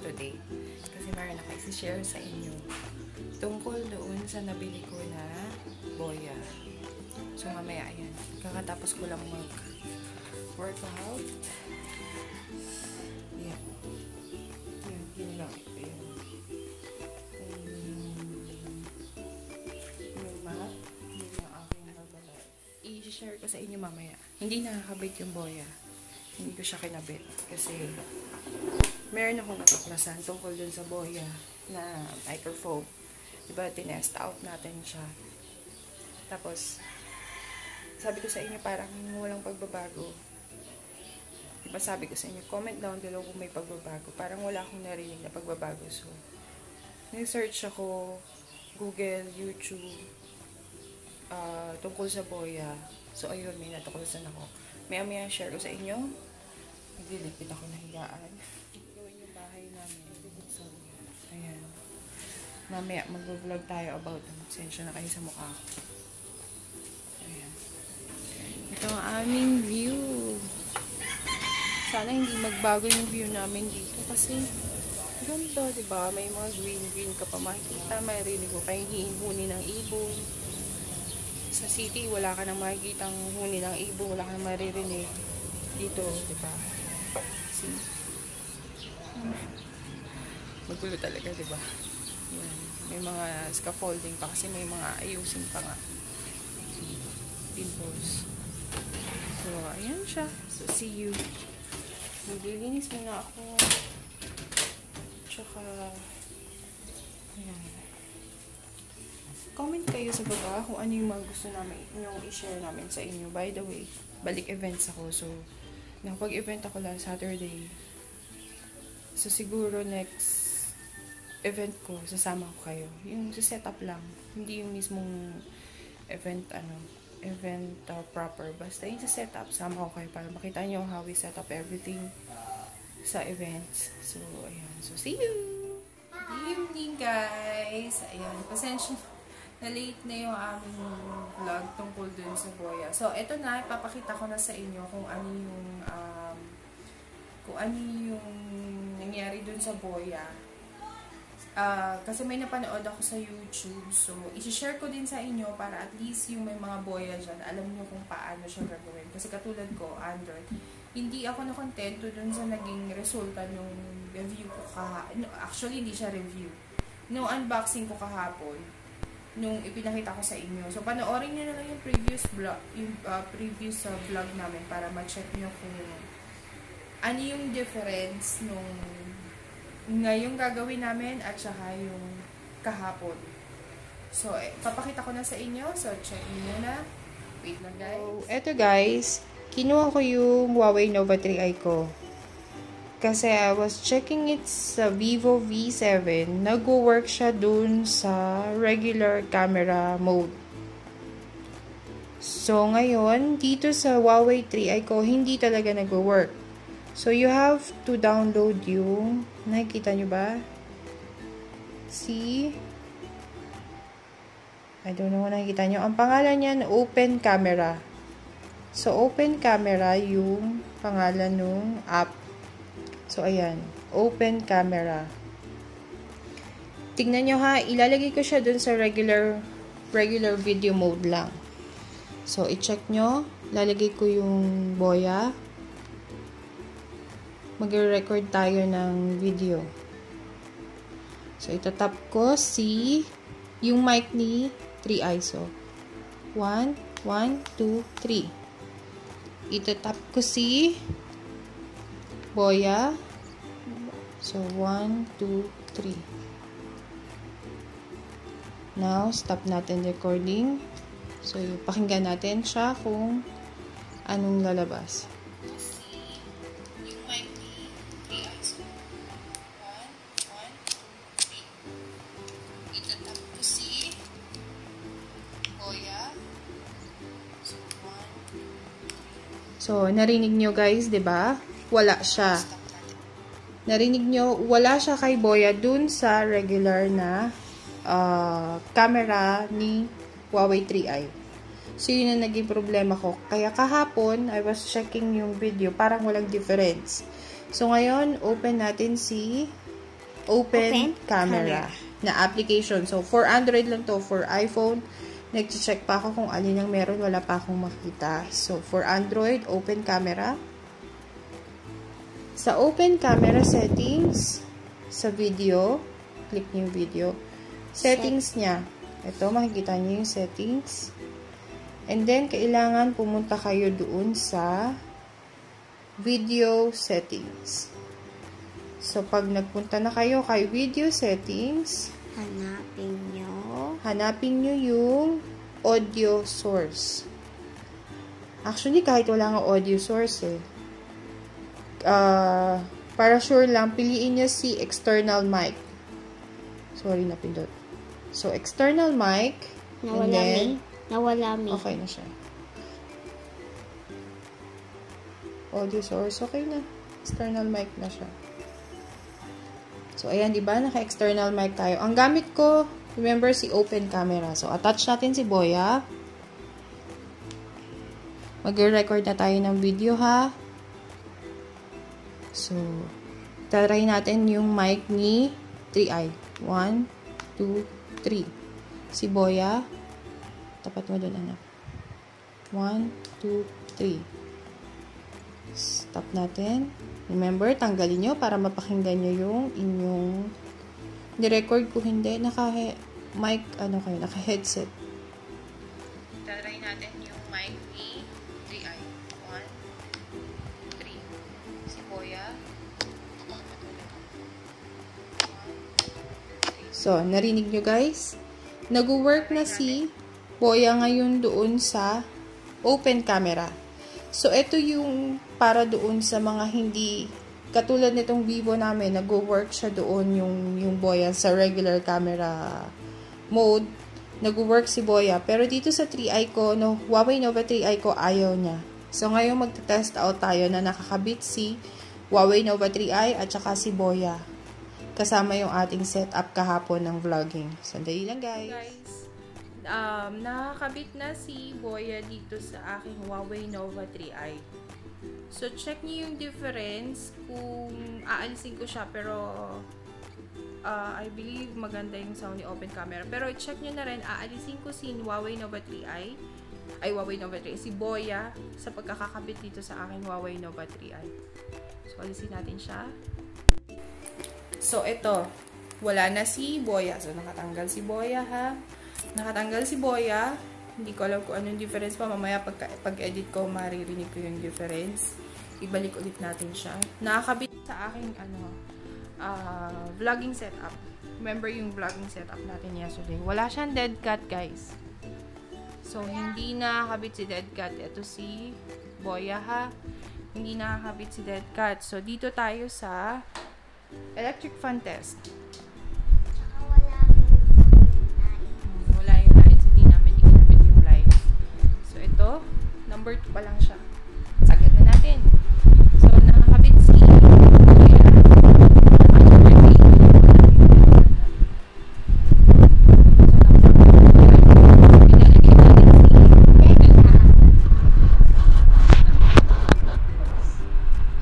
today. Kasi meron ako isi-share sa inyo tungkol doon sa nabili ko na Boya. So mamaya, ayan. Kakatapos ko lang mag-workout. Ayan. Ayan, ginamit ko yun. Yung mat, yun yung aking babalat. I-share ko sa inyo mamaya. Hindi nakakabit yung Boya. Hindi ko siya kinabit. Kasi meron akong natuklasan tungkol dun sa Boya na microphone. Diba, tinest out natin siya. Tapos, sabi ko sa inyo parang walang pagbabago. Diba, sabi ko sa inyo, comment down below kung may pagbabago. Parang wala akong narinig na pagbabago. So, nag-search ako, Google, YouTube, tungkol sa Boya. So, ayun, may natuklasan ako. Maya-maya share ko sa inyo. Nagdiligpit ako na higaan. Gawin yung bahay namin. So, ayan. Mamaya, mag-vlog tayo about sensya na kayo sa mukha. Ayan. Ito ang aming view. Sana hindi magbago yung view namin dito kasi ganda, diba? May mga green ka pa makikita. Maririnig ko kayong huni ng ibon. Sa city, wala ka nang makikita ang huni ng ibon. Wala ka nang maririnig. Dito, diba? See? Magulo talaga, diba? Yan. May mga scaffolding pa kasi may mga ayusin pa nga. Pimples. So, ayan siya. So, see you. Maglilinis muna ako. Tsaka, ayan. Comment kayo sa baba kung ano yung mga gusto namin yung i-share namin sa inyo. By the way, balik events ako. So, nakapag-event ako last Saturday. So, siguro next event ko, sasama ko kayo. Yung sa setup lang. Hindi yung mismong event, proper. Basta yung sa setup, sama ko kayo para makita nyo how we set up everything sa events. So, ayan. So, see you! Good evening, guys! Ayan. Pasensya na late na yung aming vlog tungkol dun sa Boya. So, eto na. Ipapakita ko na sa inyo kung ano yung nangyari dun sa Boya. Kasi may napanood ako sa YouTube. So, isi-share ko din sa inyo para at least yung may mga Boya dyan, alam nyo kung paano siya gagawin. Kasi katulad ko, Android, hindi ako nakontento dun sa naging resulta nung review ko kahapon. Actually, hindi siya review. Nung unboxing ko kahapon, nung ipinakita ko sa inyo. So, panoorin nyo na lang yung previous vlog, vlog namin para ma-check nyo kung ano yung difference nung ngayong gagawin namin at saka yung kahapon. So, papakita ko na sa inyo. So, check nyo na. Wait lang, guys. So, eto guys, kinuha ko yung Huawei Nova 3i ko. Kasi I was checking it sa Vivo V7. Nag-work siya dun sa regular camera mode. So, ngayon, dito sa Huawei 3i ko, hindi talaga nag-work. So, you have to download yung, nakikita nyo ba? See? I don't know kung nakikita nyo. Ang pangalan niyan, Open Camera. So, Open Camera yung pangalan ng app. So, ayan. Open Camera. Tingnan nyo ha, ilalagay ko siya dun sa regular video mode lang. So, i-check nyo. Lalagay ko yung Boya. Mag-record tayo ng video. So, itatap ko si yung mic ni 3i. So, 1, 1, 2, 3. Itatap ko si Boya. So, 1, 2, 3. Now, stop natin recording. So, pakinggan natin siya kung anong lalabas. So, narinig nyo guys, 'di ba? Wala siya. Narinig nyo, wala siya kay Boya dun sa regular na camera ni Huawei 3i. So, yun ang naging problema ko. Kaya kahapon, I was checking yung video, parang walang difference. So, ngayon, open natin si open camera na application. So, for Android lang to. For iPhone, nag-check pa ako kung alin ang meron. Wala pa akong makita. So, for Android, open camera. Sa open camera settings, sa video, click niyo yung video. Settings niya. Ito, makikita niyo yung settings. And then, kailangan pumunta kayo doon sa video settings. So, pag nagpunta na kayo kay video settings, hanapin nyo yung audio source. Actually, kahit wala nga audio source para sure lang, piliin nyo si external mic. Sorry, napindot. So, external mic. Nawala mi. Okay na siya. Audio source, okay na. External mic na siya. So, ayan, diba? Naka-external mic tayo. Ang gamit ko, remember, si open camera. So, attach natin si Boya. Mag-record na tayo ng video, ha? So, try natin yung mic ni 3i. 1, 2, 3. Si Boya. Tapat mo doon, anak. 1, 2, 3. Stop natin. Remember, tanggalin nyo para mapakinggan nyo yung inyong ni-record ko hindi. Naka-mic, naka-headset. Try natin yung mic ni 3i. 1, 3. Si Boya. So, narinig nyo guys? Nag-work na si Boya ngayon doon sa open camera. So, ito yung para doon sa mga hindi, katulad nitong Vivo namin, nag-work siya doon yung Boya sa regular camera mode. Nag-work si Boya. Pero dito sa 3i ko, Huawei Nova 3i ko, ayaw niya. So, ngayon magte-test out tayo na nakakabit si Huawei Nova 3i at saka si Boya. Kasama yung ating setup kahapon ng vlogging. Sandali lang guys. Nakakabit na si Boya dito sa aking Huawei Nova 3i. So, check niyo yung difference kung aalisin ko siya, pero I believe maganda yung sound ni open camera. Pero check niyo na rin, aalisin ko si Huawei Nova 3i, Huawei Nova 3i, si Boya sa pagkakakabit dito sa aking Huawei Nova 3i. So, alisin natin siya. So, ito, wala na si Boya. So, nakatanggal si Boya, ha? Nakatanggal si Boya. Hindi ko alam kung anong difference pa. Mamaya pag-edit ko, maririnig ko yung difference. Ibalik ulit natin siya. Nakakabit sa aking vlogging setup. Remember yung vlogging setup natin yesterday. Wala siyang dead cat, guys. So, hindi nakakabit si dead cat. Ito si Boya, ha? Hindi nakakabit si dead cat. So, dito tayo sa electric fan test. Ito, number 2 pa lang siya. Sagad na natin. So, nakakabit si Boya. Number 3.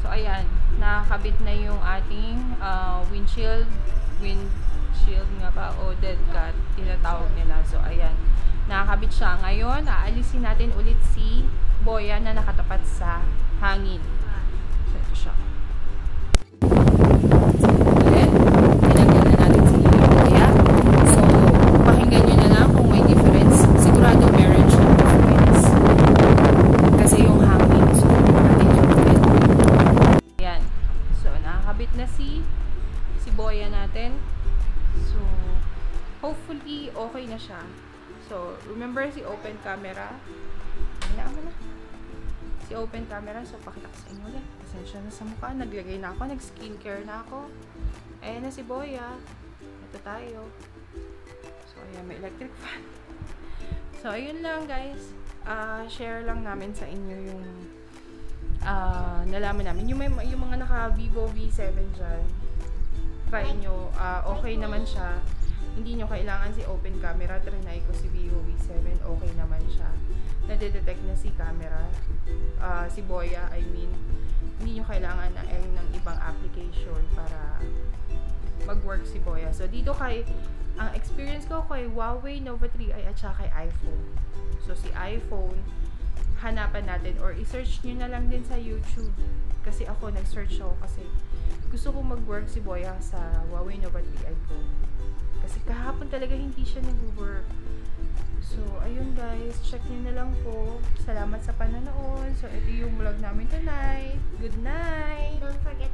So, ayan. Nakakabit na yung ating windshield nga ba, o dead cat, tinatawag nila. So, ayan. Nakakabit siya. Ngayon, aalisin natin ulit si Boya na nakatapat sa hangin. So, ito siya. Ulit, tinanggal na natin si Boya. So, pakinggan nyo na lang kung may difference. Sigurado meron siya difference. Kasi yung hangin. So, natin yung ulit. Ayan. So, nakakabit na si Boya natin. So, hopefully, okay na siya. So, remember si open camera. Hinaan mo na. Si open camera. So, pakita ko sa inyo ulit. Pasensya na sa mukha. Naglagay na ako. Nag-skincare na ako. Ayan na si Boya. Ito tayo. So, ayan. May electric fan. So, ayun lang guys. Share lang namin sa inyo yung nalaman namin. Yung mga naka-Vivo V7 dyan. Try nyo. Okay naman siya. Hindi nyo kailangan si open camera. Trinay ko si Vivo V7. Okay naman siya. Nadedetect na si camera. Si Boya, I mean. Hindi nyo kailangan ng ibang application para mag mag-work si Boya. So, dito ang experience ko kay Huawei Nova 3i at saka kay iPhone. So, si iPhone, hanapan natin or i-search nyo na lang din sa YouTube. Kasi ako, nag-search ako kasi gusto ko mag-work si Boya sa Huawei Nova 3i Pro. Kasi kahapon talaga hindi siya nag-work. So, ayun guys, check nyo na lang po. Salamat sa panonood. So, ito yung vlog namin tonight. Good night! Don't forget